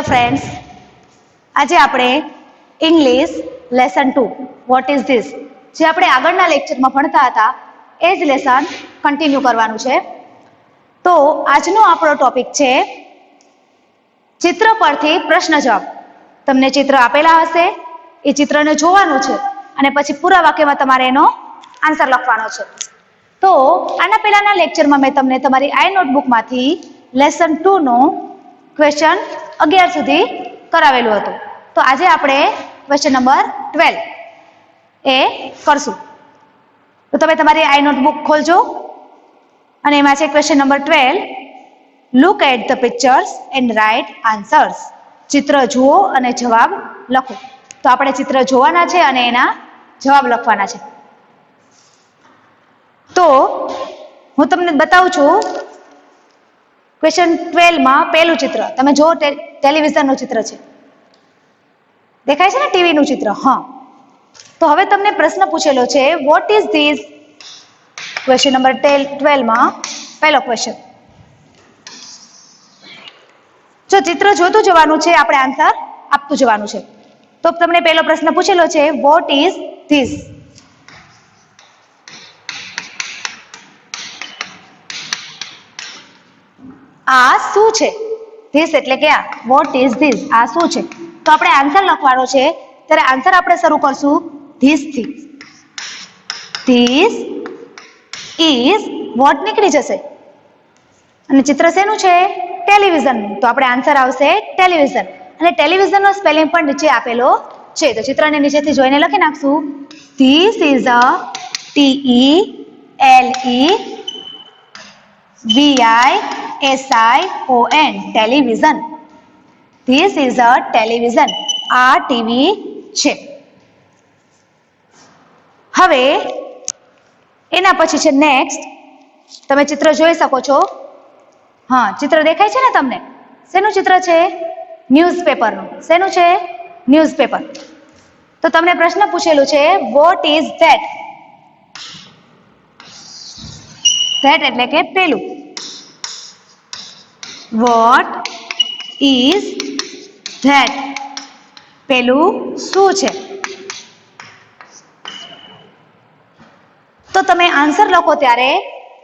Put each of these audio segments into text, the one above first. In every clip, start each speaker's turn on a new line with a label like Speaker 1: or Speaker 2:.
Speaker 1: friends, આજે આપણે English lesson 2 what is this જે આપણે આગળના લેક્ચરમાં ભણતા હતા એ જ લેસન કન્ટિન્યુ કરવાનું છે. તો આજનો આપણો ટોપિક છે ચિત્ર પરથી પ્રશ્ન જવાબ. તમને ચિત્ર આપેલા હશે, એ ચિત્રને જોવાનું છે અને પછી પૂરા વાક્યમાં તમારે એનો આન્સર લખવાનો છે. તો આના પહેલાના લેક્ચરમાં મેં તમને તમારી આઈ નોટબુકમાંથી લેસન 2 નો ક્વેશ્ચન 11 સુધી કરાવેલું હતું. તો આજે આપણે ક્વેશ્ચન નંબર 12 એ કરશું. તો તમે તમારી આઈ નોટબુક ખોલજો અને એમાં છે question number 12. Look at the pictures and write answers. ચિત્ર જુઓ અને જવાબ લખો. તો આપણે ચિત્ર જોવાના છે અને એના જવાબ લખવાના છે. તો હું તમને બતાવું છું. ક્વેશ્ચન 12 માં પહેલું ચિત્ર તમે જો ટેલિવિઝનનું ચિત્ર છે, દેખાય છે ને, ટીવીનું ચિત્ર. હા, તો હવે તમને પ્રશ્ન પૂછેલો છે what is this. Question number 12 માં પહેલો ક્વેશ્ચન. જો ચિત્ર જોતું જવાનું છે, આપણે આન્સર આપતું જવાનું છે. તો તમને પહેલો પ્રશ્ન પૂછેલો છે વોટ ઇઝ ધીસ. આ શું છે? ધીસ એટલે કે આ. વોટ ઇઝ ધીસ, આ શું છે? તો આપણે આન્સર લખવાનો છે. ત્યારે આન્સર આપણે શરૂ કરશું ધીસ થી. ધીસ ઇઝ વોટ નીકળી જશે અને ચિત્ર શેનું છે? ટેલિવિઝનનું. તો આપણે આન્સર આવશે ટેલિવિઝન. અને ટેલિવિઝનનો સ્પેલિંગ પણ નીચે આપેલો છે. તો ચિત્રને નીચેથી જોઈને લખી નાખશું. This is a TELEVISION, television. This is a television. આ ટીવી છે. હવે એના પછી છે નેક્સ્ટ. તમે ચિત્ર જોઈ શકો છો. હા, ચિત્ર દેખાય છે ને તમને? શેનું ચિત્ર છે? ન્યૂઝપેપરનું. શેનું છે? ન્યૂઝપેપર. તો તમને પ્રશ્ન પૂછેલું છે વોટ ઇઝ ધેટ. ધેટ એટલે કે પેલું. વોટ ઇઝ ધેટ, પેલું શું છે? તો તમે આન્સર લખો ત્યારે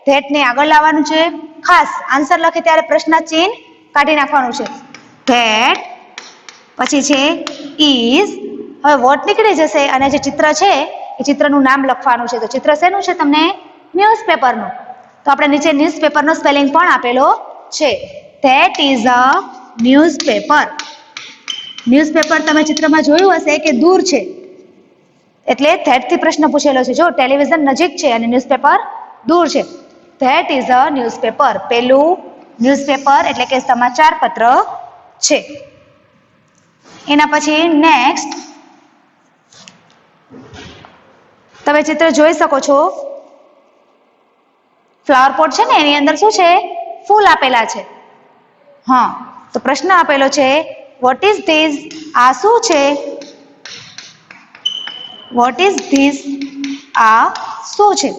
Speaker 1: ધેટ ને આગળ લાવવાનું છે. ખાસ આન્સર લખે ત્યારે પ્રશ્ન ચિહ્ન કાઢી નાખવાનું છે. ધેટ પછી છે ઇઝ. હવે વોટ નીકળી જશે અને જે ચિત્ર છે એ ચિત્રનું નામ લખવાનું છે. તો ચિત્ર શેનું છે તમને? ન્યૂઝપેપરનું. તો આપણે નીચે ન્યૂઝપેપરનો સ્પેલિંગ પણ આપેલો છે. That is a newspaper. Newspaper તમે ચિત્રમાં જોયું હશે કે દૂર છે, એટલે ધેટ થી પ્રશ્ન પૂછેલો છે. જો ટેલિવિઝન નજીક છે અને ન્યૂઝપેપર દૂર છે. That is a newspaper. પેલું ન્યૂઝપેપર એટલે કે સમાચાર પત્ર છે. એના પછી નેક્સ્ટ તમે ચિત્ર જોઈ શકો છો. ફ્લાવર પોટ છે ને, એની અંદર શું છે? ફૂલ આપેલા છે. હા, તો પ્રશ્ન આપેલો છે વોટ ઇઝ ધીસ. આ શું છે? વોટ ઇઝ ધીસ, આ શું છે?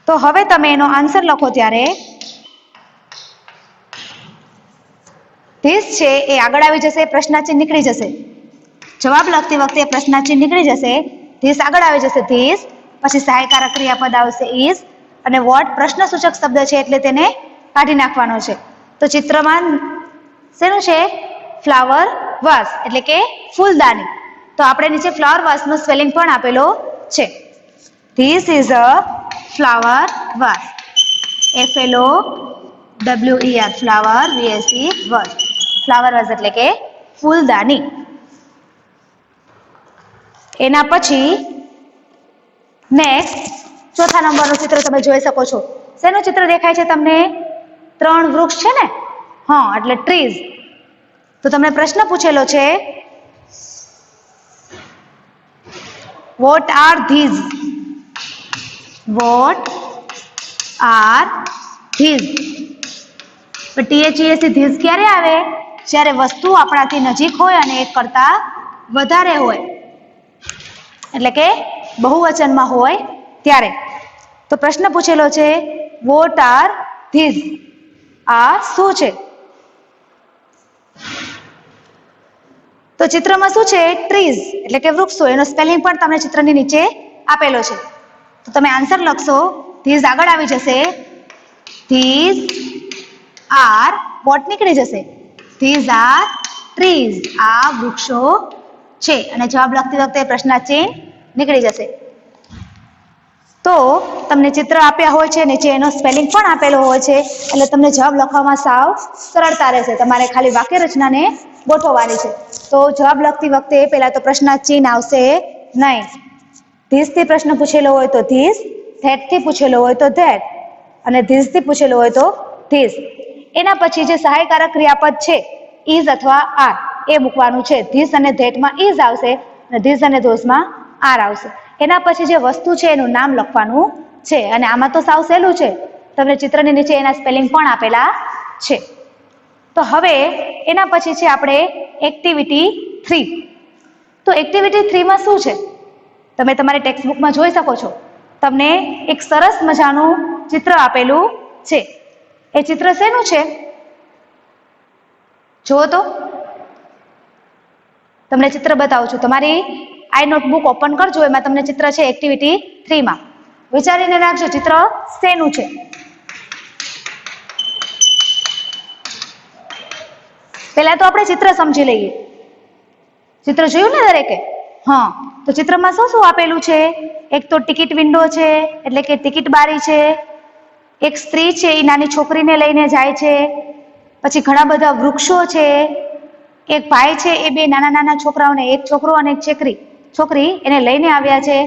Speaker 1: તો હવે તમે એનો આન્સર લખો ત્યારે ધીસ છે એ આગળ આવી જશે, પ્રશ્નાચિહ્ન નીકળી જશે. જવાબ લખતી વખતે પ્રશ્નાચિહ્ન નીકળી જશે. ધીસ આગળ આવી જશે. ધીસ પછી સહાયકારક ક્રિયાપદ આવશે ઇઝ, અને વોટ પ્રશ્નસૂચક શબ્દ છે એટલે તેને કાઢી નાખવાનો છે. તો ચિત્રમાં શેનું છે? ફ્લાવર વાસ એટલે કે ફૂલદાની. તો આપણે નીચે ફ્લાવર વાસનો સ્પેલિંગ પણ આપેલો છે. This is a flower vase. FLOWER, flower VASE vase. Flower vase એટલે કે ફૂલદાની. એના પછી નેક્સ્ટ ચોથા નંબરનું ચિત્ર તમે જોઈ શકો છો. શેનું ચિત્ર દેખાય છે તમને? 3 વૃક્ષ છે ને? હા, એટલે ટ્રીઝ. તો તમને પ્રશ્ન પૂછેલો છે what are these. What are these. THES these ક્યારે આવે? જ્યારે વસ્તુ આપણાથી નજીક હોય અને એક કરતા વધારે હોય, એટલે કે બહુવચનમાં હોય ત્યારે. તો પ્રશ્ન પૂછેલો છે વોટ આર ધીઝ. આ શું છે? ચિત્રમાં શું છે? ટ્રીઝ એટલે કે વૃક્ષો. એનો સ્પેલિંગ પણ તમને ચિત્રની નીચે આપેલો છે. તો તમે આન્સર લખશો, ધીઝ આગળ આવી જશે, ધીઝ આર વોટ નીકળી જશે, ધીઝ આર ટ્રીઝ, આ વૃક્ષો છે. અને જવાબ લખતી વખતે પ્રશ્નાર્થ ચિહ્ન નીકળી જશે. તો તમને ચિત્ર આપ્યા હોય છે, નીચે એનો સ્પેલિંગ પણ આપેલો હોય છે, એટલે તમને જવાબ લખવામાં સાવ સરળતા રહેશે. તમારે ખાલી વાક્ય રચનાને ગોઠવવાની છે. તો જવાબ લખતી વખતે પહેલા તો પ્રશ્નાર્થ ચિહ્ન આવશે નહીં. ધીસ થી પ્રશ્ન પૂછેલો હોય તો ધીસ, ધેટ થી પૂછેલો હોય તો ધેટ, અને ધીસ થી પૂછેલો હોય તો ધીસ. એના પછી જે સહાયકારક ક્રિયાપદ છે ઇઝ અથવા આર એ મૂકવાનું છે. ધીસ અને ધેટમાં ઇઝ આવશે અને ધીસ અને ધોસમાં આર આવશે. એના પછી જે વસ્તુ છે એનું નામ લખવાનું છે. અને આમાં તો સાવ સહેલું છે, તમને ચિત્રની નીચે એના સ્પેલિંગ પણ આપેલા છે. તો હવે એના પછી છે આપણે એક્ટિવિટી 3. તો એક્ટિવિટી 3 માં શું છે? તમે તમારી ટેક્સ્ટબુકમાં જોઈ શકો છો. તમને એક સરસ મજાનું ચિત્ર આપેલું છે. એ ચિત્ર શેનું છે? જુઓ તો, તમને ચિત્ર બતાવું છું. તમારી આઈ નોટબુક ઓપન કરજો, એમાં તમને ચિત્ર છે એક્ટિવિટી 3 માં. વિચારીને રાખજો ચિત્ર શેનું છે. પહેલા તો આપણે ચિત્ર સમજી લઈએ. ચિત્ર જોયું ને દરેકે? હા. તો ચિત્રમાં શું શું આપેલું છે? એક તો ટિકિટ વિન્ડો છે, એટલે કે ટિકિટ બારી છે. એક સ્ત્રી છે, એ નાની છોકરીને લઈને જાય છે. પછી ઘણા બધા વૃક્ષો છે. એક ભાઈ છે, એ બે નાના નાના છોકરાઓને, એક છોકરો અને એક છોકરી એને લઈને આવ્યા છે.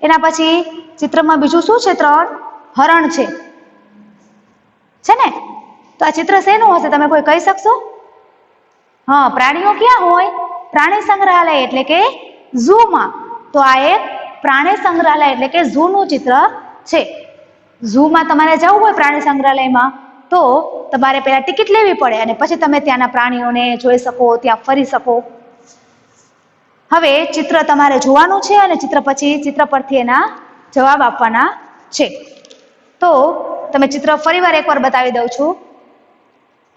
Speaker 1: એના પછી ચિત્રમાં બીજું શું છે? 3 હરણ છે ને? તો આ ચિત્ર શેનું હશે? તમે કોઈ કહી શકશો? હા, પ્રાણીઓ ક્યાં હોય? પ્રાણી સંગ્રહાલય એટલે કે ઝૂમાં. તો આ એક પ્રાણી સંગ્રહાલય એટલે કે ઝૂનું ચિત્ર છે. ઝૂમાં તમારે જવું હોય પ્રાણી સંગ્રહાલયમાં, તો તમારે પહેલા ટિકિટ લેવી પડે અને પછી તમે ત્યાંના પ્રાણીઓને જોઈ શકો, ત્યાં ફરી શકો. હવે ચિત્ર તમારે જોવાનું છે અને ચિત્ર પરથી એના જવાબ આપવાના છે. તો તમે ચિત્ર ફરીવાર એકવાર બતાવી દઉં છું.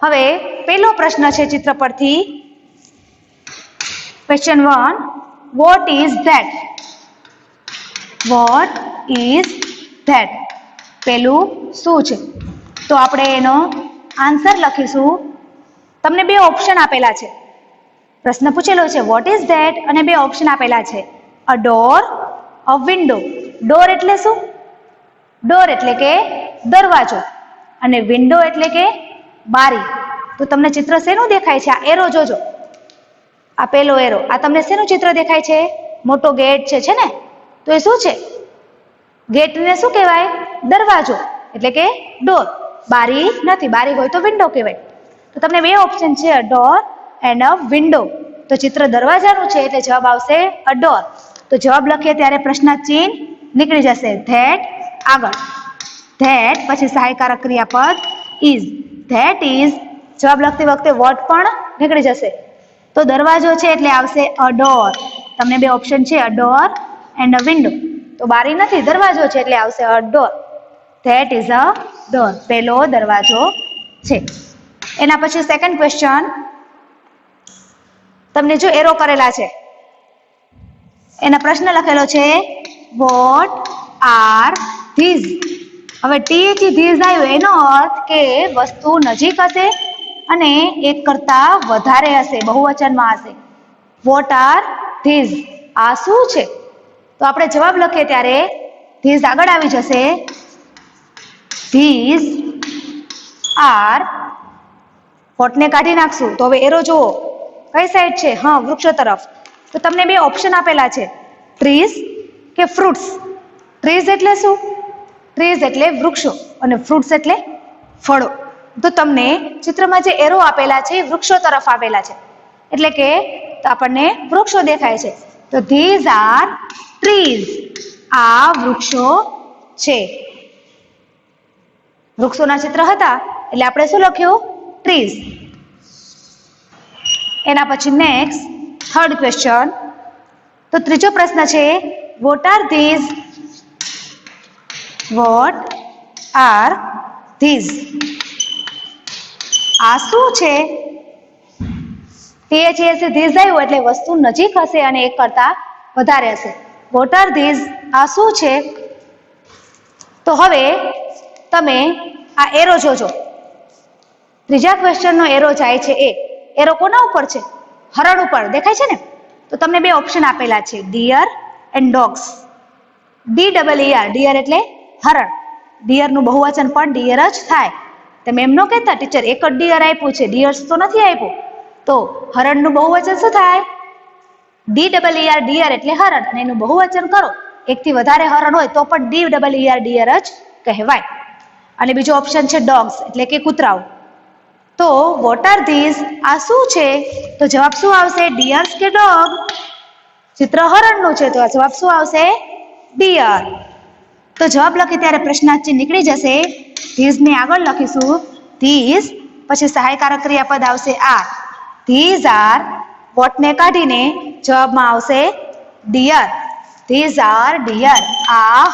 Speaker 1: હવે પહેલો પ્રશ્ન છે ચિત્ર પરથી, question 1, vote is that? Vote is that? પેલું શું છે? તો આપણે એનો આન્સર લખીશું. તમને 2 ઓપ્શન આપેલા છે. પ્રશ્ન પૂછેલો છે વોટ ઇઝ ધેટ અને 2 ઓપ્શન આપેલા છે, a door, a window. Door એટલે શું? ડોર એટલે કે દરવાજો, અને વિન્ડો એટલે કે બારી. તો તમને ચિત્ર શેનું દેખાય છે? આ એરો જોજો, આ પેલો એરો, આ તમને શેનું ચિત્ર દેખાય છે? મોટો ગેટ છે ને? તો એ શું છે? ગેટને શું કહેવાય? દરવાજો એટલે કે ડોર. બારી નથી, બારી હોય તો વિન્ડો કહેવાય. તો તમને 2 ઓપ્શન છે, a door and a window. તો ચિત્ર દરવાજાનું છે એટલે જવાબ આવશે અ ડોર. તો જવાબ લખીએ ત્યારે પ્રશ્નાર્થ ચિહ્ન નીકળી જશે. ધેટ આગળ, ધેટ પછી સહાયકારક ક્રિયાપદ ઇઝ, ધેટ ઇઝ. જવાબ લખતી વખતે વોટ પણ નીકળી જશે. તો દરવાજો છે એટલે આવશે અ ડોર. તમને 2 ઓપ્શન છે, a door and a window. તો બારી નથી, દરવાજો છે એટલે આવશે a door. That is a door. પહેલો દરવાજો છે. એના પછી સેકન્ડ ક્વેશ્ચન, તમને જો એરો કરેલા છે, એના પ્રશ્ન લખેલો છે વોટ આર ધીઝ. હવે ટી થી ધીઝ આવ્યું, એનો અર્થ કે વસ્તુ નજીક હશે અને એક કરતા વધારે હશે, બહુવચનમાં હશે. Vote are this? આ શું છે? તો આપણે જવાબ લખીએ ત્યારે ધીઝ આગળ આવી જશે. ધીઝ આર, વોટને કાઢી નાખશું તો હવે એરો જુઓ કઈ સાઈડ છે? હા, વૃક્ષો તરફ. તો તમને 2 ઓપ્શન આપેલા છે, ટ્રીઝ કે ફ્રૂટ્સ. ટ્રીઝ એટલે શું? ટ્રીઝ એટલે વૃક્ષો અને ફ્રૂટ્સ એટલે ફળો. તો તમને ચિત્રમાં જે એરો આપેલા છે એ વૃક્ષો તરફ આપેલા છે, એટલે કે આપણને વૃક્ષો દેખાય છે. તો ધીઝ આર ટ્રીઝ. આ વૃક્ષો છે. વૃક્ષોના ચિત્ર હતા એટલે આપણે શું લખ્યું? ટ્રીઝ. એના પછી નેક્સ્ટ થર્ડ ક્વેશ્ચન. તો ત્રીજો પ્રશ્ન છે what are these? What are this? આ શું છે? THES ધીસ આવ્યું એટલે વસ્તુ નજીક હશે અને એક કરતા વધારે હશે. વોટ આર ધીસ આ શું છે? તો હવે તમે આ એરો જોજો. ત્રીજા ક્વેશ્ચનનો એરો જાય છે એરો કોના ઉપર છે? હરણ ઉપર દેખાય છે ને? તો તમને બે ઓપ્શન આપેલા છે, deer and dogs. DEER deer એટલે હરણ. ડિયર નું બહુવચન પણ ડિયર જ થાય. તમે એમ ન કહેતા ટીચર એક જ ડિયર આપ્યું છે, ડિયર્સ તો નથી આપ્યું. તો હરણનું બહુવચન શું થાય? DEER ડિયર એટલે હરણ અને એનું બહુવચન કરો એકથી વધારે હરણ હોય તો પણ DEER ડિયર જ કહેવાય. અને બીજો ઓપ્શન છે ડોગ્સ એટલે કે કૂતરાઓ. તો વોટ આર ધીસ આ શું છે? તો જવાબ શું આવશે? ડિયર્સ કે ડોગ? ચિત્ર હરણનું છે તો આ જવાબ શું આવશે? ડિયર. તો જવાબ લખી ત્યારે પ્રશ્નાર્થ ચિહ્ન નીકળી જશે. ધીસ ને આગળ લખીશું ધીસ, પછી સહાયકારક ક્રિયાપદ આવશે આર. This R. વોટ ને કાઢીને જવાબમાં આવશે ડિયર. This R dear. આ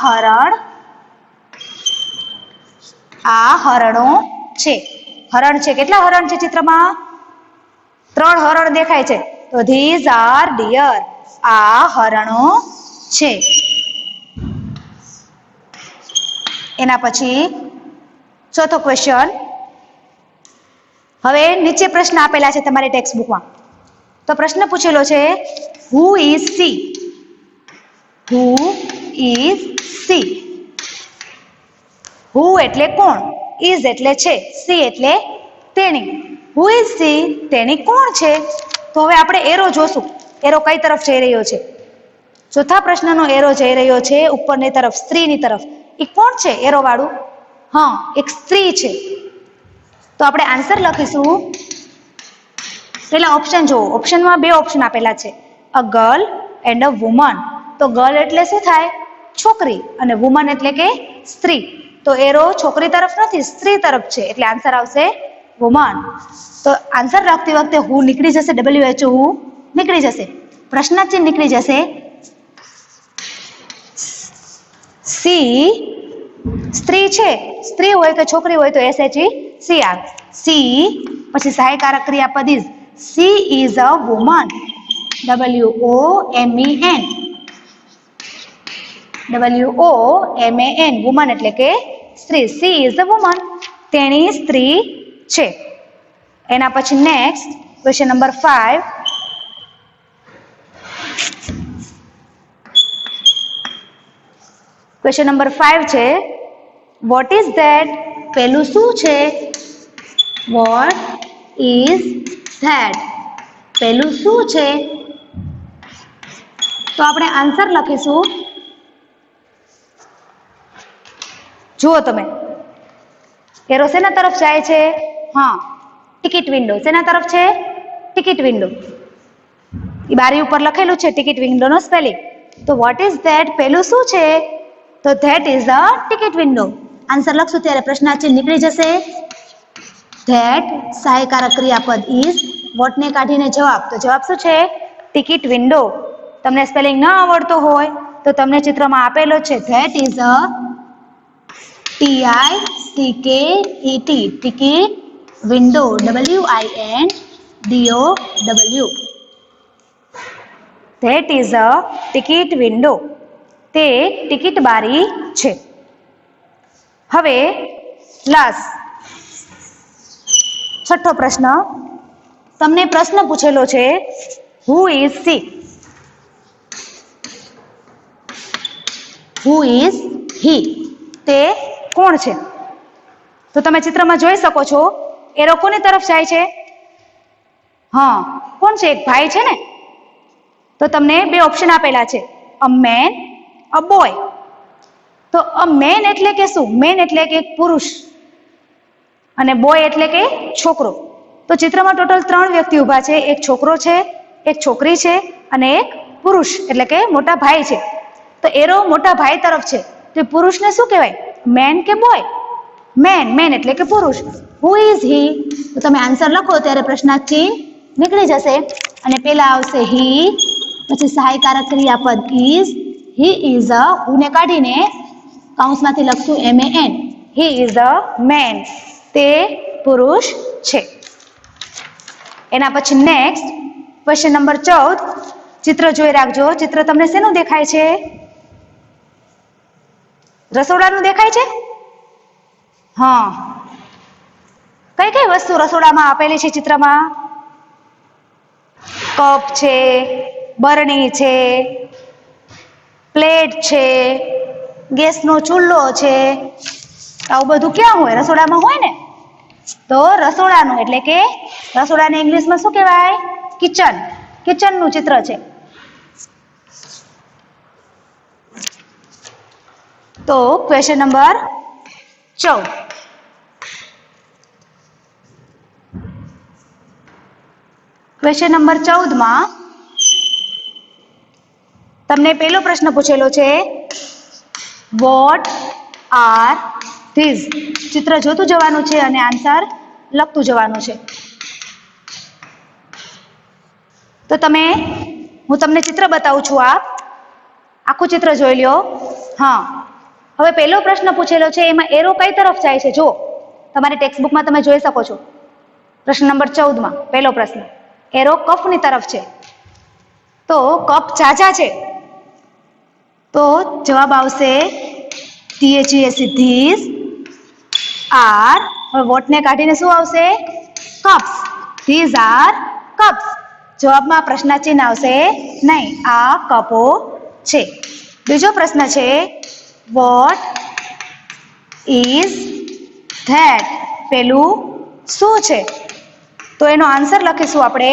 Speaker 1: હરણો છે. હરણ છે. કેટલા હરણ છે ચિત્રમાં? 3 હરણ દેખાય છે. તો ધીસ આર ડિયર. આ હરણો છે. એના પછી ચોથો ક્વેશ્ચન. હવે નીચે પ્રશ્ન આપેલા છે તમારી ટેક્સ્ટ બુકમાં. તો પ્રશ્ન પૂછેલો છે who is she? Who is she? Who એટલે કોણ, ઇઝ એટલે છે, સી એટલે તેણી. Who is she? તેણી કોણ છે? તો હવે આપણે એરો જોશું. એરો કઈ તરફ જઈ રહ્યો છે? ચોથા પ્રશ્નનો એરો જઈ રહ્યો છે ઉપરની તરફ, સ્ત્રીની તરફ. એ કોણ છે એરો વાળું? હા, એક સ્ત્રી છે. તો આપણે આન્સર લખીશું. પેલા ઓપ્શન જુઓ. ઓપ્શનમાં બે ઓપ્શન આપેલા છે, a girl and a woman. તો ગર્લ એટલે શું થાય? છોકરી. અને વુમન એટલે કે સ્ત્રી. તો એરો છોકરી તરફ નથી, સ્ત્રી તરફ છે એટલે આન્સર આવશે વુમન. તો આન્સર લખતી વખતે હુ નીકળી જશે, WHO નીકળી જશે, પ્રશ્નાર્થ ચિહ્ન નીકળી જશે. સી સ્ત્રી છે, સ્ત્રી હોય કે છોકરી હોય તો SHE આવે. સી પછી સહાયકારક ક્રિયાપદ is. She is a woman. WOMAN woman એટલે કે સ્ત્રી. She is a woman. તેણી સ્ત્રી છે. એના પછી next question number 5. Question number 5 છે વોટ ઇઝ ધેટ? પેલું શું છે? Vote is that? પેલું શું છે? તો આપણે આન્સર લખીશું. જુઓ તમે, એરો શેના તરફ જાય છે? હા, ટિકિટ વિન્ડો. શેના તરફ છે? Ticket window. એ બારી ઉપર લખેલું છે ટિકિટ વિન્ડોનો સ્પેલિંગ. તો વોટ ઇઝ ધેટ? પેલું શું છે? તો that is a ticket window. Answer લખશું ત્યારે પ્રશ્નાર્થ ચિહ્ન નીકળી જશે. ધેટ સહાયકારક ક્રિયાપદ ઇઝ. વોટ ને કાઢીને જવાબ. તો જવાબ શું છે? Ticket window. તમને સ્પેલિંગ ન આવડતો હોય તો તમને ચિત્રમાં આપેલો છે that is a TICKET ticket window. WINDOW. That is a ticket window. તે ટિકિટ બારી છે. હવે લાસ્ટ છઠ્ઠો પ્રશ્ન. તમને પ્રશ્ન પૂછેલો છે who is she? Who is he? તે કોણ છે? તો તમે ચિત્રમાં જોઈ શકો છો એરો કોની તરફ જાય છે? હા, કોણ છે? એક ભાઈ છે ને. તો તમને બે ઓપ્શન આપેલા છે, અ મેન, અ બોય. તો અ મેન એટલે કે શું? મેન એટલે કે પુરુષ અને બોય એટલે કે છોકરો. તો ચિત્રમાં ટોટલ 3 વ્યક્તિ ઊભા છે, એક છોકરો છે, એક છોકરી છે અને એક પુરુષ એટલે કે મોટા ભાઈ છે. તો એરો મોટા ભાઈ તરફ છે. તો પુરુષને શું કહેવાય? મેન કે બોય? મેન. મેન એટલે કે પુરુષ. Who is he? તો તમે આન્સર લખો ત્યારે પ્રશ્નાર્થ ચિહ્ન નીકળી જશે અને પેલા આવશે હી, પછી સહાયકારક ક્રિયાપદ ઇઝ. હી ઇઝ અ, હુ ને કાઢીને કૌંસમાંથી લખશું MAN. He is a man. તે પુરુષ છે. એના પછી નેક્સ્ટ ક્વેશ્ચન નંબર 14 ચિત્ર જોઈ રાખજો. ચિત્ર તમને શેનું દેખાય છે? રસોડાનું દેખાય છે? હા. કઈ કઈ વસ્તુ રસોડામાં આપેલી છે ચિત્રમાં? કપ છે, બરણી છે, પ્લેટ છે, ગેસનો ચૂલો છે. આવું બધું ક્યાં હોય? રસોડામાં હોય ને. તો રસોડાનું એટલે કે રસોડાને ઇંગ્લિશમાં શું કહેવાય? કિચન. કિચનનું ચિત્ર છે. તો ક્વેશ્ચન નંબર 14. ક્વેશ્ચન નંબર 14 માં તમને પહેલો પ્રશ્ન પૂછેલો છે વોટ આર ધીઝ. ચિત્ર જોતું જવાનું છે અને આન્સર લખતું જવાનું છે. તો હું તમને ચિત્ર બતાવું છું. આખું ચિત્ર જોઈ લ્યો. હા, હવે પહેલો પ્રશ્ન પૂછેલો છે એમાં એરો કઈ તરફ જાય છે? જો તમારી ટેક્સ્ટ બુકમાં તમે જોઈ શકો છો. પ્રશ્ન નંબર 14 માં પહેલો પ્રશ્ન એરો કપની તરફ છે. તો કપ ઝાઝા છે તો જવાબ આવશે THES ધીસ. આર, હવે વોટને કાઢીને શું આવશે? કપ્સ. These are cups. જવાબમાં પ્રશ્નાચિહ્ન આવશે નહીં, આ કપો છે. બીજો પ્રશ્ન છે વોટ ઇઝ ધેટ. પેલું શું છે? તો એનો આન્સર લખીશું આપણે.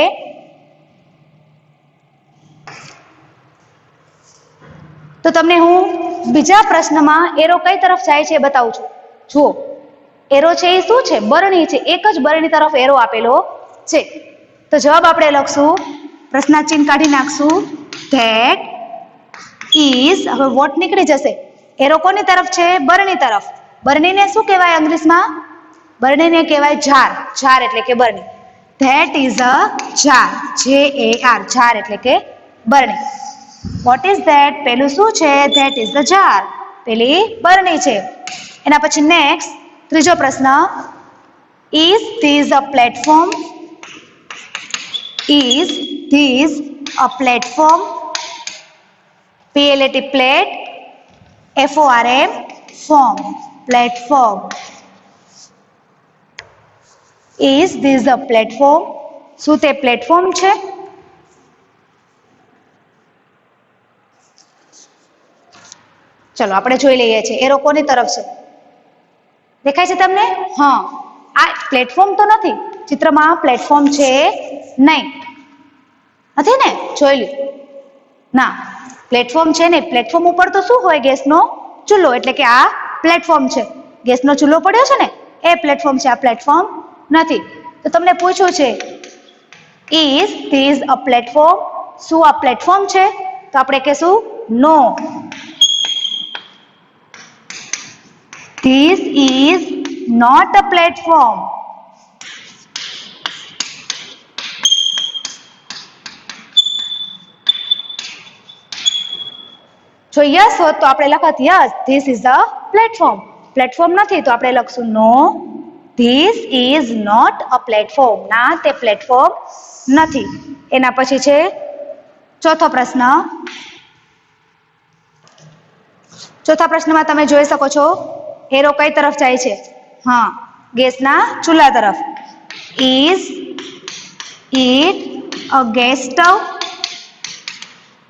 Speaker 1: તો તમને હું બીજા પ્રશ્નમાં એરો કઈ તરફ જાય છે બતાવું છું. જુઓ, એરો છે એ શું છે? બરણી છે. એક જ બરણી તરફ એરો આપેલો છે. તો જવાબ આપણે લખશું, પ્રશ્નાચિહ્ન કાઢી નાખશું ધેટ ઇઝ. હવે વોટ નીકળી જશે. એરો કોની તરફ છે? બરણી તરફ. બરણીને શું કહેવાય અંગ્રેજીમાં? બરણીને કહેવાય જાર. જાર એટલે કે બરણી. That is a jar. JAR. Jar એટલે કે બરણી. What is that? પેલું શું છે? That is the jar. પેલી બરણી છે. એના પછી નેક્સ્ટ ત્રીજો પ્રશ્ન is this a platform. Is this a platform. PLAT plate, FORM form. Platform. Is this a platform. શું તે પ્લેટફોર્મ છે? ચલો આપણે જોઈ લઈએ છીએ એરો કોની તરફ છે. દેખાય છે તમને? હા, આ પ્લેટફોર્મ તો નથી. ચિત્રમાં પ્લેટફોર્મ છે નહીં. નથી ને? જોઈ લો. ના, પ્લેટફોર્મ છે ને. પ્લેટફોર્મ ઉપર તો શું હોય? ગેસનો ચૂલો. એટલે કે આ પ્લેટફોર્મ છે. ગેસનો ચૂલો પડ્યો છે ને એ પ્લેટફોર્મ છે. આ પ્લેટફોર્મ નથી. તો તમને પૂછ્યું છે ઇઝ ધીઝ અ પ્લેટફોર્મ. શું આ પ્લેટફોર્મ છે? તો આપણે કહેશું no. This is not a platform. જો યસ હોત તો આપણે લખત yes this is a platform. Platform નથી તો આપણે લખશું no this is not a platform. ના, તે પ્લેટફોર્મ નથી. એના પછી છે ચોથો પ્રશ્ન. ચોથા પ્રશ્નમાં તમે જોઈ શકો છો એરો કઈ તરફ જાય છે? હા, ગેસના ચૂલા તરફ. Is it a gas stove.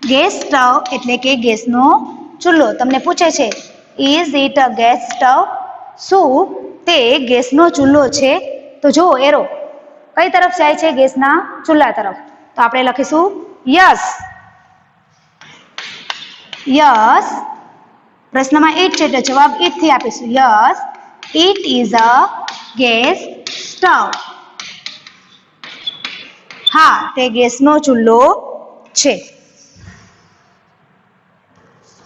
Speaker 1: Gas stove એટલે કે ગેસનો ચૂલો. તમને પૂછે છે is it a gas stove. શું તે ગેસનો ચૂલો છે? તો જો એરો કઈ તરફ જાય છે? ગેસના ચૂલા તરફ. તો આપણે લખીશું યસ. યસ. પ્રશ્નમાં ઇટ છે એટલે જવાબ ઇટ થી આપીશું. Yes it is a gas stove. હા, તે ગેસનો ચૂલો છે.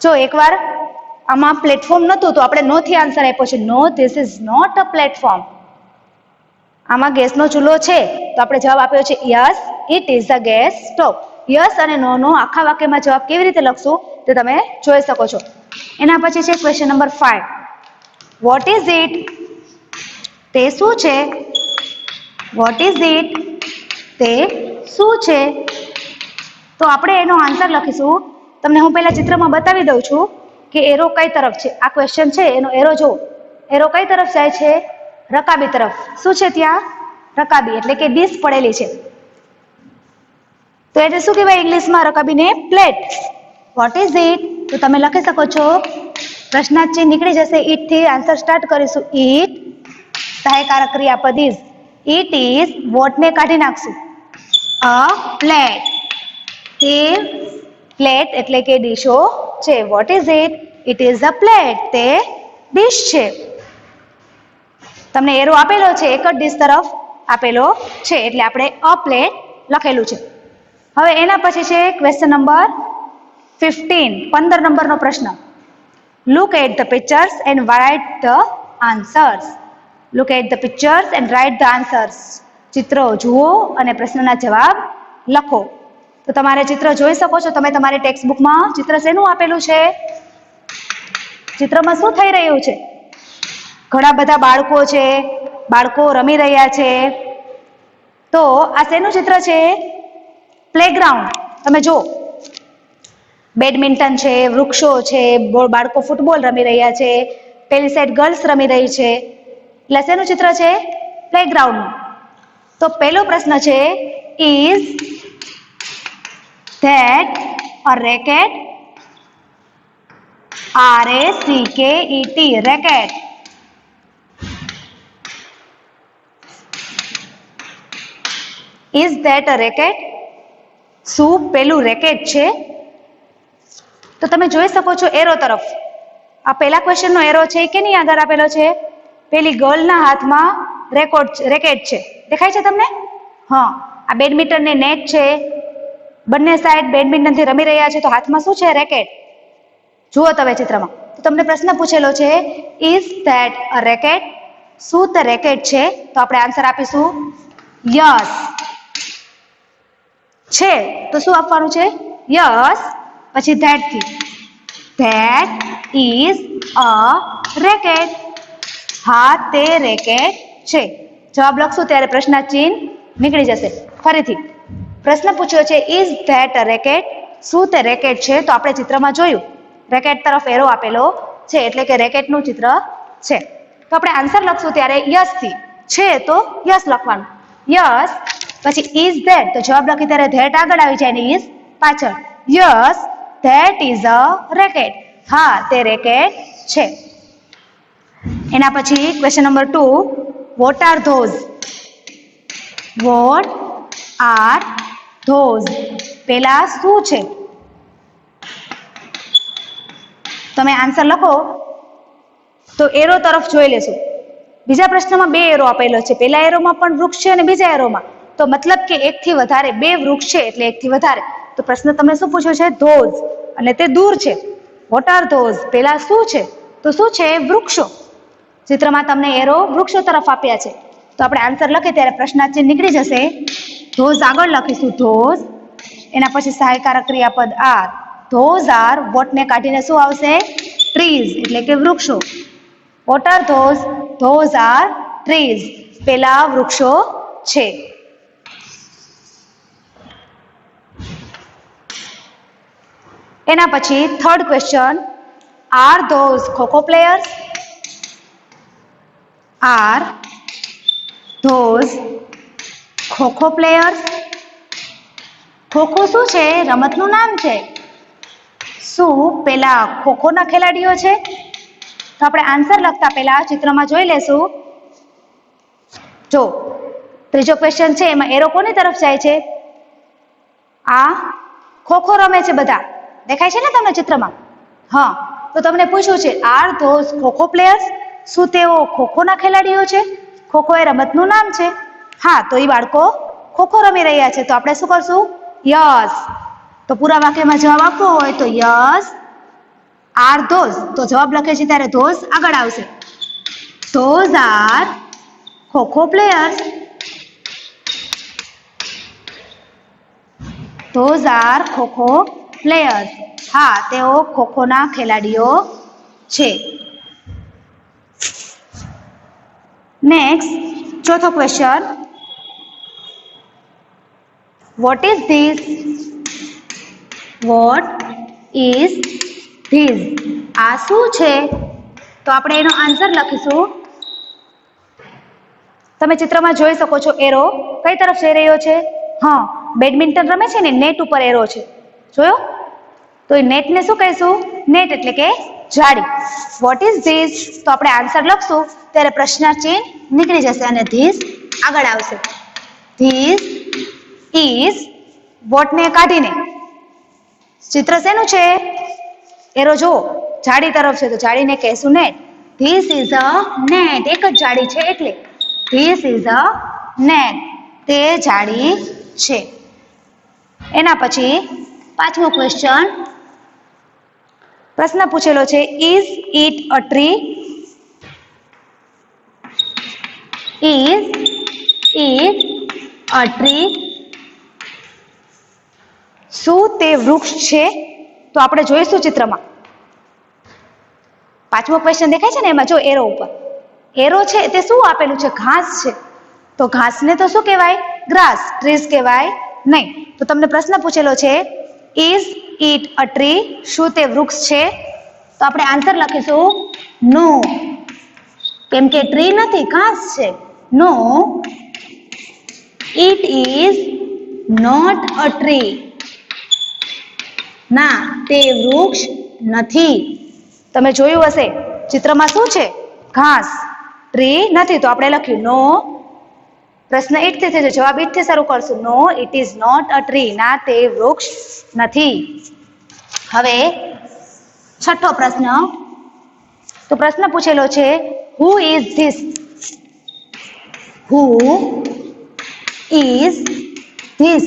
Speaker 1: જો એકવાર આમાં પ્લેટફોર્મ નહોતું તો આપણે નો થી આન્સર આપ્યો છે. No this is not a platform. આમાં ગેસનો ચૂલો છે તો આપણે જવાબ આપ્યો છે yes it is a gas stove. Yes અને નો નો આખા વાક્યમાં જવાબ કેવી રીતે લખશું તે તમે જોઈ શકો છો. એના પછી છે question number 5. What is it? તે શું છે? What is it? તે શું છે? તો આપણે એનો આન્સર લખીશું. તમને હું પહેલા ચિત્રમાં બતાવી દઉં છું કે એરો કઈ તરફ છે. આ ક્વેશ્ચન છે એનો એરો જો, એરો કઈ તરફ જાય છે? રકાબી તરફ. શું છે ત્યાં? રકાબી એટલે કે ડીશ પડેલી છે. તો એટલે શું કહેવાય ઇંગ્લિશમાં રકાબીને? પ્લેટ. What is it? તો તમે લખી શકો છો, પ્રશ્નાર્થ ચિહ્ન નીકળી જશે. ઈટ થી આન્સર સ્ટાર્ટ કરીશું. ઈટ, સહાયકારક ક્રિયાપદ ઇઝ. ઇટ ઇઝ, વોટ ને કાઢી નાખશું. અ પ્લેટ. તે પ્લેટ એટલે કે ડીશો છે. What is it? It is a plate. તે ડીશ છે. તમને એરો આપેલો છે, એક જ ડીશ તરફ આપેલો છે, એટલે આપણે અ પ્લેટ લખેલું છે. હવે એના પછી છે ક્વેશ્ચન નંબર 15, 15 નંબરનો પ્રશ્ન. Look at the pictures and write the answers. Look at the pictures and write the answers. ચિત્રો જુઓ અને પ્રશ્નના જવાબ લખો. તો તમારે ચિત્ર જોઈ શકો છો તમે તમારી ટેક્સ્ટ બુકમાં. ચિત્ર શેનું આપેલું છે? ચિત્રમાં શું થઈ રહ્યું છે? ઘણા બધા બાળકો છે, બાળકો રમી રહ્યા છે. તો આ શેનું ચિત્ર છે? પ્લેગ્રાઉન્ડ. તમે જો, બેડમિન્ટન છે, વૃક્ષો છે, બાળકો ફૂટબોલ રમી રહ્યા છે, પેલી સાઈડ ગર્લ્સ રમી રહી છે. એટલે શેનું ચિત્ર છે? પ્લેગ્રાઉન્ડ. તો પહેલો પ્રશ્ન છે, is that a racket? RACKET, racket. Is that a racket? શું પેલું રેકેટ છે? તો તમે જોઈ શકો છો એરો તરફ. આ પહેલા ક્વેશ્ચનનો એરો છે કે નહીં આગળ આપેલો છે? પેલી ગર્લના હાથમાં રેકેટ છે. દેખાય છે તમને? હા. આ બેડમિન્ટનની નેટ છે. બંને સાઈડ બેડમિન્ટનથી રમી રહ્યા છે. તો હાથમાં શું છે? રેકેટ. જુઓ તમે ચિત્રમાં. તો તમને પ્રશ્ન પૂછેલો છે, ઇઝ ધેટ અ રેકેટ? શું તે રેકેટ છે? તો આપણે આન્સર આપીશું યસ. છે તો શું આપવાનું છે? યસ. પછી ધેટ થી, ધેટ ઇઝ અ રેકેટ. હા, તે રેકેટ છે. જવાબ લખશું ત્યારે પ્રશ્નાર્થ ચિહ્ન નીકળી જશે. ફરીથી પ્રશ્ન પૂછ્યો છે, ઇઝ ધેટ અ રેકેટ? શું તે રેકેટ છે? તો આપણે ચિત્રમાં જોયું રેકેટ તરફ એરો આપેલો છે, એટલે કે રેકેટનું ચિત્ર છે. તો આપણે આન્સર લખશું ત્યારે યસ થી. છે તો યસ લખવાનું. યસ. પછી ઇઝ ધેટ, તો જવાબ લખી ત્યારે ધેટ આગળ આવી જાય ને ઇઝ પાછળ. Yes, that is a racket. હા, તે રેકેટ છે. એના પછી question number 2, what are those? What are those? પેલા શું છે? તમે આન્સર લખો તો એરો તરફ જોઈ લેશું. બીજા પ્રશ્નમાં 2 એરો આપેલો છે. પહેલા એરોમાં પણ વૃક્ષ છે અને બીજા એરોમાં તો મતલબ કે એકથી વધારે, 2 વૃક્ષ છે એટલે એકથી વધારે. તો પ્રશ્ન તમને શું પૂછ્યો છે? ધોઝ, અને તે દૂર છે. What R those? પેલા શું છે? તો શું છે? વૃક્ષો. ચિત્રમાં તમને એરો વૃક્ષો તરફ આપ્યા છે. તો આપણે આન્સર લખીએ ત્યારે પ્રશ્નાર્થ ચિહ્ન નીકળી જશે. ધોઝ આગળ લખીશું, ધોઝ. એના પછી સહાયકારક ક્રિયાપદ આર. ધોઝ આર, વોટ ને કાઢીને શું આવશે? ટ્રીઝ, એટલે કે વૃક્ષો. What are those? Those are trees. પેલા વૃક્ષો છે. એના પછી third question, R those kho kho players? R those kho kho players? Kho kho શું છે? રમતનું નામ છે. શું પેલા ખોખોના ખેલાડીઓ છે? તો આપણે આન્સર લખતા પહેલા ચિત્રમાં જોઈ લેશું. જો ત્રીજો ક્વેશ્ચન છે એમાં એરો કોની તરફ જાય છે? આ ખોખો રમે છે બધા. દેખાય છે ને તમને ચિત્રમાં? હા. તો તમને પૂછ્યું છે, આર ધોઝ ખોખો પ્લેયર્સ? શું તેઓ ખોખોના ખેલાડીઓ છે? ખોખો એ રમતનું નામ છે. હા, તો એ બાળકો ખોખો રમી રહ્યા છે. તો આપણે શું કરશું? યસ. તો પૂરા વાક્યમાં જવાબ આપવો હોય તો યસ આર ધોઝ. તો જવાબ લખે છે ત્યારે ધોઝ આગળ આવશે. Those are kho kho players. Those are kho kho players. હા, તેઓ ખોખોના ખેલાડીઓ છે. નેક્સ્ટ, ચોથો question, what is this? What is this? આ શું છે? તો આપણે એનો આન્સર લખીશું. તમે ચિત્રમાં જોઈ શકો છો એરો કઈ તરફ જઈ રહ્યો છે? હા, બેડમિન્ટન રમે છે ને નેટ ઉપર એરો છે, જોયો? તો એ નેટને શું કહીશું? નેટ એટલે કે જાળી. What is this? તો આપણે આન્સર લખશું ત્યારે પ્રશ્નાર્થ ચિહ્ન નીકળી જશે અને ધીસ આગળ આવશે. ધીસ ઇઝ વોટને કાઢીને ચિત્ર શેનું છે? એરો જો જાળી તરફ છે તો જાળીને કહેશું net. This is a net. એક જ જાળી છે એટલે ધીસ ઇઝ અ નેટ. તે જાળી છે. એના પછી પાંચમો ક્વેશ્ચન, પ્રશ્ન પૂછેલો છે is it a tree? Is it a tree? શું તે વૃક્ષ છે? તો આપણે જોઈશું ચિત્રમાં. પાંચમો ક્વેશ્ચન દેખાય છે ને એમાં જો એરો ઉપર એરો છે તે શું આપેલું છે? ઘાસ છે. તો ઘાસને તો શું કહેવાય? ગ્રાસ. ટ્રીઝ કહેવાય નહીં. તો તમને પ્રશ્ન પૂછેલો છે ઇઝ ઇટ અ ટ્રી? શું તે વૃક્ષ છે? તો આપણે આન્સર લખીશું નો. કેમ કે ટ્રી નથી, ઘાસ છે. No, it is not a tree. ના, તે વૃક્ષ નથી. તમે જોયું હશે ચિત્રમાં શું છે? ઘાસ. ટ્રી નથી તો આપણે લખ્યું નો. પ્રશ્ન ઈટ થી થશે, જવાબ ઈટ થી શરૂ કરશું. No, it is not a tree. ના, તે વૃક્ષ નથી. હવે છઠ્ઠો પ્રશ્ન, તો પ્રશ્ન પૂછેલો છે who is this? Who is this?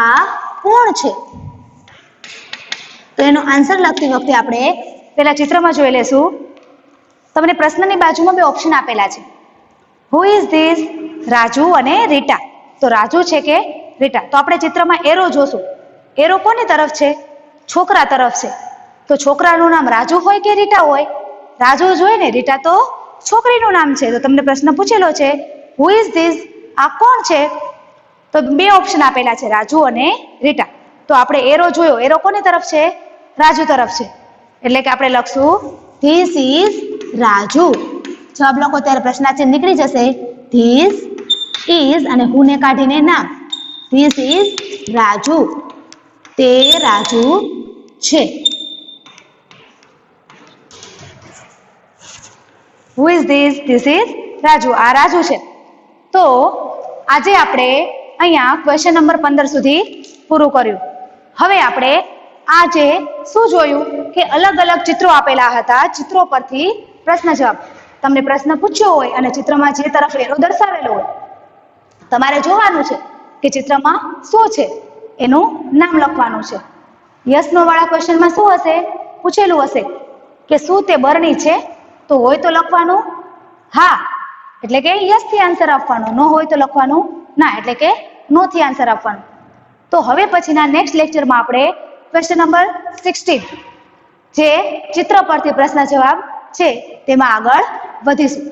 Speaker 1: આ કોણ છે? તો એનો આન્સર લખતી વખતે આપણે પેલા ચિત્રમાં જોઈ લેશું. તમને પ્રશ્નની બાજુમાં બે ઓપ્શન આપેલા છે. Who is this? રાજુ અને રીટા. તો રાજુ છે કે રીટા? તો આપણે ચિત્રમાં એરો જોશું. એરો કોની તરફ છે? છોકરા તરફ છે. તો છોકરાનું નામ રાજુ હોય કે રીટા હોય? રાજુ જ હોય ને, રીટા તો છોકરીનું નામ છે. તો તમને પ્રશ્ન પૂછેલો છે હુ ઇઝ ધીસ? આ કોણ છે? તો બે ઓપ્શન આપેલા છે, રાજુ અને રીટા. તો આપણે એરો જોયો, એરો કોની તરફ છે? રાજુ તરફ છે. એટલે કે આપણે લખશું ધીસ ઇઝ રાજુ. જવાબ લખો ત્યારે પ્રશ્નાર્થ ચિહ્ન નીકળી જશે. ધીસ ઇઝ અને હુ ને કાઢીને નામ. This is Raju. તે રાજુ છે. Who is this? This is Raju. આ રાજુ છે. તો આજે આપણે અહીંયા ક્વેશ્ચન નંબર 15 સુધી પૂરું કર્યું. હવે આપણે આજે શું જોયું કે અલગ અલગ ચિત્રો આપેલા હતા, ચિત્રો પરથી પ્રશ્ન જવાબ. તમને પ્રશ્ન પૂછ્યો હોય અને ચિત્રમાં જે તરફ એરો દર્શાવેલો હોય તમારે જોવાનું છે કે ચિત્રમાં શું છે, એનું નામ લખવાનું છે. યસ નો વાળા ક્વેશ્ચનમાં શું હશે? પૂછેલું હશે કે શું તે બરણી છે? તો હોય તો લખવાનું હા, એટલે કે યસ થી આન્સર આપવાનો. નો હોય તો લખવાનું ના, એટલે કે નો થી આન્સર આપવાનું. તો હવે પછીના નેક્સ્ટ લેક્ચરમાં આપણે ક્વેશ્ચન નંબર 16 જે ચિત્ર પરથી પ્રશ્ન જવાબ છે તેમાં આગળ વધીશું.